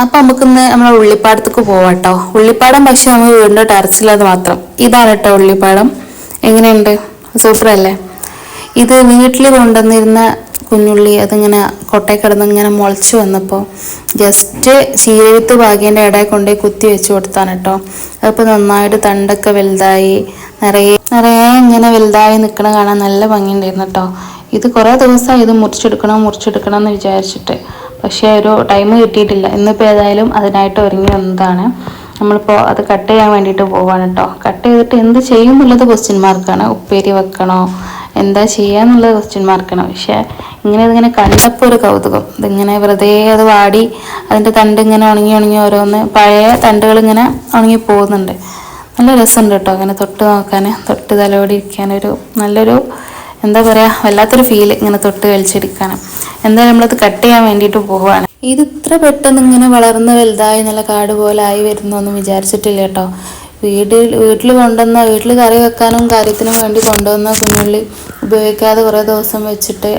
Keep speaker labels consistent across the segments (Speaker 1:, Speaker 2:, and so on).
Speaker 1: അപ്പം നമുക്കിന്ന് നമ്മളെ ഉള്ളിപ്പാടത്തേക്ക് പോവാട്ടോ. ഉള്ളിപ്പാടം പക്ഷെ നമ്മൾ വീടിൻ്റെ ടെറസിലത് മാത്രം. ഇതാണ് കേട്ടോ ഉള്ളിപ്പാടം. എങ്ങനെയുണ്ട്? സൂപ്പറല്ലേ? ഇത് വീട്ടിൽ കൊണ്ടുവന്നിരുന്ന കുഞ്ഞുള്ളി അതിങ്ങനെ കൊട്ടയിൽ കിടന്ന് ഇങ്ങനെ മുളച്ച് വന്നപ്പോൾ ജസ്റ്റ് ചീരവിത്ത് ഭാഗ്യൻ്റെ ഇടയിൽ കൊണ്ടുപോയി കുത്തി വെച്ച് കൊടുത്താണ് കേട്ടോ. അതിപ്പോൾ നന്നായിട്ട് തണ്ടൊക്കെ വലുതായി നിറയെ ഇങ്ങനെ വലുതായി നിൽക്കണ കാണാൻ നല്ല ഭംഗിയുണ്ടായിരുന്നു കേട്ടോ. ഇത് കുറേ ദിവസമായി ഇത് മുറിച്ചെടുക്കണം എന്ന് വിചാരിച്ചിട്ട്, പക്ഷേ ഒരു ടൈം കിട്ടിയിട്ടില്ല. ഇന്നിപ്പോൾ ഏതായാലും അതിനായിട്ട് ഒരുങ്ങി വന്നതാണ്. നമ്മളിപ്പോൾ അത് കട്ട് ചെയ്യാൻ വേണ്ടിയിട്ട് പോവാണ് കേട്ടോ. കട്ട് ചെയ്തിട്ട് എന്ത് ചെയ്യും എന്നുള്ളത് ക്വസ്റ്റ്യൻ മാർക്കാണ്. ഉപ്പേരി വെക്കണോ എന്താ ചെയ്യാന്നുള്ളത് ക്വസ്റ്റ്യൻ മാർക്കാണ്. പക്ഷേ ഇതിങ്ങനെ കണ്ടപ്പോൾ ഒരു കൗതുകം. ഇതിങ്ങനെ വെറുതെ അത് വാടി അതിൻ്റെ തണ്ട് ഇങ്ങനെ ഉണങ്ങി ഓരോന്ന് പഴയ തണ്ടുകൾ ഇങ്ങനെ ഉണങ്ങി പോകുന്നുണ്ട്. നല്ല രസമുണ്ട് കേട്ടോ അങ്ങനെ തൊട്ട് നോക്കാൻ, തൊട്ട് തലോടി ഇരിക്കാനൊരു നല്ലൊരു എന്താ പറയുക, വല്ലാത്തൊരു ഫീല് ഇങ്ങനെ തൊട്ട് കളിച്ചെടുക്കാൻ. എന്തായാലും നമ്മളത് കട്ട് ചെയ്യാൻ വേണ്ടിയിട്ട് പോവുകയാണ്. ഇത് ഇത്ര പെട്ടെന്ന് ഇങ്ങനെ വളർന്ന് വലുതായി നല്ല കാട് പോലെ ആയി വരുന്നൊന്നും വിചാരിച്ചിട്ടില്ല കേട്ടോ. വീട്ടിൽ കറി വെക്കാനും കാര്യത്തിനും വേണ്ടി കൊണ്ടുവന്ന കുഞ്ഞുള്ളി ഉപയോഗിക്കാതെ കുറേ ദിവസം വെച്ചിട്ട്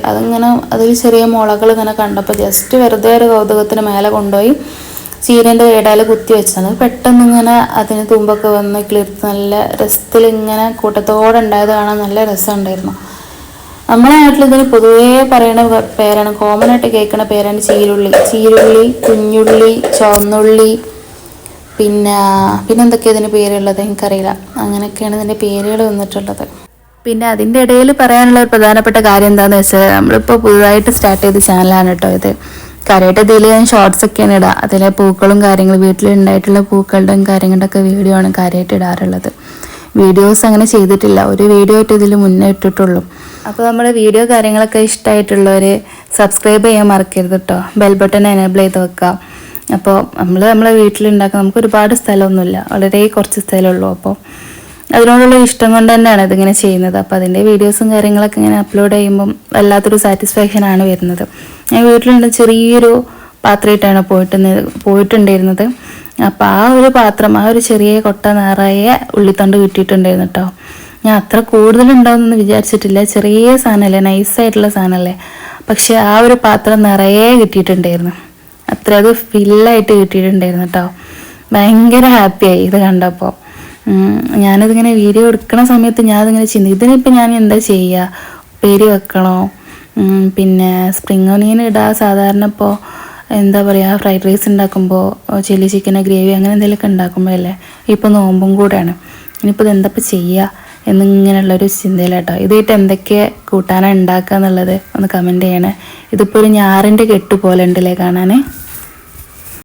Speaker 1: അതിൽ ചെറിയ മുളകൾ ഇങ്ങനെ കണ്ടപ്പോൾ ജസ്റ്റ് വെറുതെ ഒരു കൗതുകത്തിന് മേലെ കൊണ്ടുപോയി ചീരൻ്റെ ഇടയിൽ കുത്തി വെച്ചതാണ്. പെട്ടെന്ന് ഇങ്ങനെ അതിന് തുമ്പൊക്കെ വന്ന് കിളിർത്ത് നല്ല രസത്തിൽ ഇങ്ങനെ കൂട്ടത്തോടെ ഉണ്ടായത് കാണാൻ നല്ല രസമുണ്ടായിരുന്നു. നമ്മുടെ നാട്ടിൽ ഇതിന് പൊതുവേ പറയുന്ന പേരാണ്, കോമൺ ആയിട്ട് കേൾക്കുന്ന പേരാണ് ചീരുള്ളി, കുഞ്ഞുള്ളി, ചുവന്നുള്ളി, പിന്നെ എന്തൊക്കെയാണ് ഇതിന് പേരുള്ളത് എനിക്കറിയില്ല. അങ്ങനെയൊക്കെയാണ് ഇതിൻ്റെ പേരുകൾ വന്നിട്ടുള്ളത്. പിന്നെ അതിൻ്റെ ഇടയിൽ പറയാനുള്ള ഒരു പ്രധാനപ്പെട്ട കാര്യം എന്താണെന്ന് വെച്ചാൽ നമ്മളിപ്പോൾ പുതുതായിട്ട് സ്റ്റാർട്ട് ചെയ്ത ചാനലാണ് കേട്ടോ ഇത്. കാര്യമായിട്ട് ഇതിൽ ഞാൻ ഷോർട്സ് ഒക്കെയാണ് ഇടുക. അതിലെ പൂക്കളും കാര്യങ്ങളും വീട്ടിലുണ്ടായിട്ടുള്ള പൂക്കളുടെയും കാര്യങ്ങളുടെ ഒക്കെ വീഡിയോ ആണ് കാര്യമായിട്ട് ഇടാറുള്ളത്. വീഡിയോസ് അങ്ങനെ ചെയ്തിട്ടില്ല, ഒരു വീഡിയോ ആയിട്ട് ഇതിൽ മുന്നേ ഇട്ടിട്ടുള്ളൂ. അപ്പോൾ നമ്മുടെ വീഡിയോ കാര്യങ്ങളൊക്കെ ഇഷ്ടമായിട്ടുള്ളവർ സബ്സ്ക്രൈബ് ചെയ്യാൻ മറക്കരുത് കേട്ടോ. ബെൽ ബട്ടൺ എനേബിൾ ചെയ്ത് വെക്കാം. അപ്പോൾ നമ്മളെ വീട്ടിലുണ്ടാക്കാൻ നമുക്ക് ഒരുപാട് സ്ഥലമൊന്നുമില്ല, വളരെ കുറച്ച് സ്ഥലമുള്ളൂ. അപ്പോൾ അതിനോടുള്ള ഇഷ്ടം കൊണ്ട് തന്നെയാണ് ഇതിങ്ങനെ ചെയ്യുന്നത്. അപ്പോൾ അതിൻ്റെ വീഡിയോസും കാര്യങ്ങളൊക്കെ ഇങ്ങനെ അപ്ലോഡ് ചെയ്യുമ്പം വല്ലാത്തൊരു സാറ്റിസ്ഫാക്ഷനാണ് വരുന്നത്. ഞാൻ വീട്ടിലുണ്ട് ചെറിയൊരു പാത്രമായിട്ടാണ് പോയിട്ടുണ്ടായിരുന്നത്. അപ്പോൾ ആ ഒരു പാത്രം, ആ ഒരു ചെറിയ കൊട്ട നിറയെ ഉള്ളിത്തണ്ട് കിട്ടിയിട്ടുണ്ടായിരുന്നു കേട്ടോ. ഞാൻ അത്ര കൂടുതലുണ്ടാവുമെന്ന് വിചാരിച്ചിട്ടില്ല. ചെറിയ സാധനമല്ലേ, നൈസായിട്ടുള്ള സാധനമല്ലേ, പക്ഷെ ആ ഒരു പാത്രം നിറയെ കിട്ടിയിട്ടുണ്ടായിരുന്നു. അത് ഫില്ലായിട്ട് കിട്ടിയിട്ടുണ്ടായിരുന്നു കേട്ടോ. ഭയങ്കര ഹാപ്പിയായി ഇത് കണ്ടപ്പോൾ. ഞാനിതിങ്ങനെ വീഡിയോ എടുക്കണ സമയത്ത് ഞാനതിങ്ങനെ ഇതിനിപ്പോൾ ഞാൻ എന്താ ചെയ്യുക, ഉപ്പേരി വെക്കണോ, പിന്നെ സ്പ്രിംഗ് ഓണിയൻ ഇടുക. സാധാരണ ഇപ്പോൾ എന്താ പറയുക, ഫ്രൈഡ് റൈസ് ഉണ്ടാക്കുമ്പോൾ ചില്ലി ചിക്കൻ ഗ്രേവി അങ്ങനെ എന്തെങ്കിലുമൊക്കെ ഉണ്ടാക്കുമ്പോഴല്ലേ, ഇപ്പോൾ നോമ്പും കൂടെയാണ്, ഇനിയിപ്പോൾ ഇതെന്തപ്പോൾ ചെയ്യുക എന്നിങ്ങനെയുള്ളൊരു ചിന്തയിലാട്ടോ. ഇതായിട്ട് എന്തൊക്കെ കൂട്ടാനാണ് ഉണ്ടാക്കുക എന്നുള്ളത് ഒന്ന് കമൻറ്റ് ചെയ്യണേ. ഇതിപ്പോൾ ഒരു ഞാറിൻ്റെ കെട്ട് പോലെ ഉണ്ടല്ലേ കാണാൻ.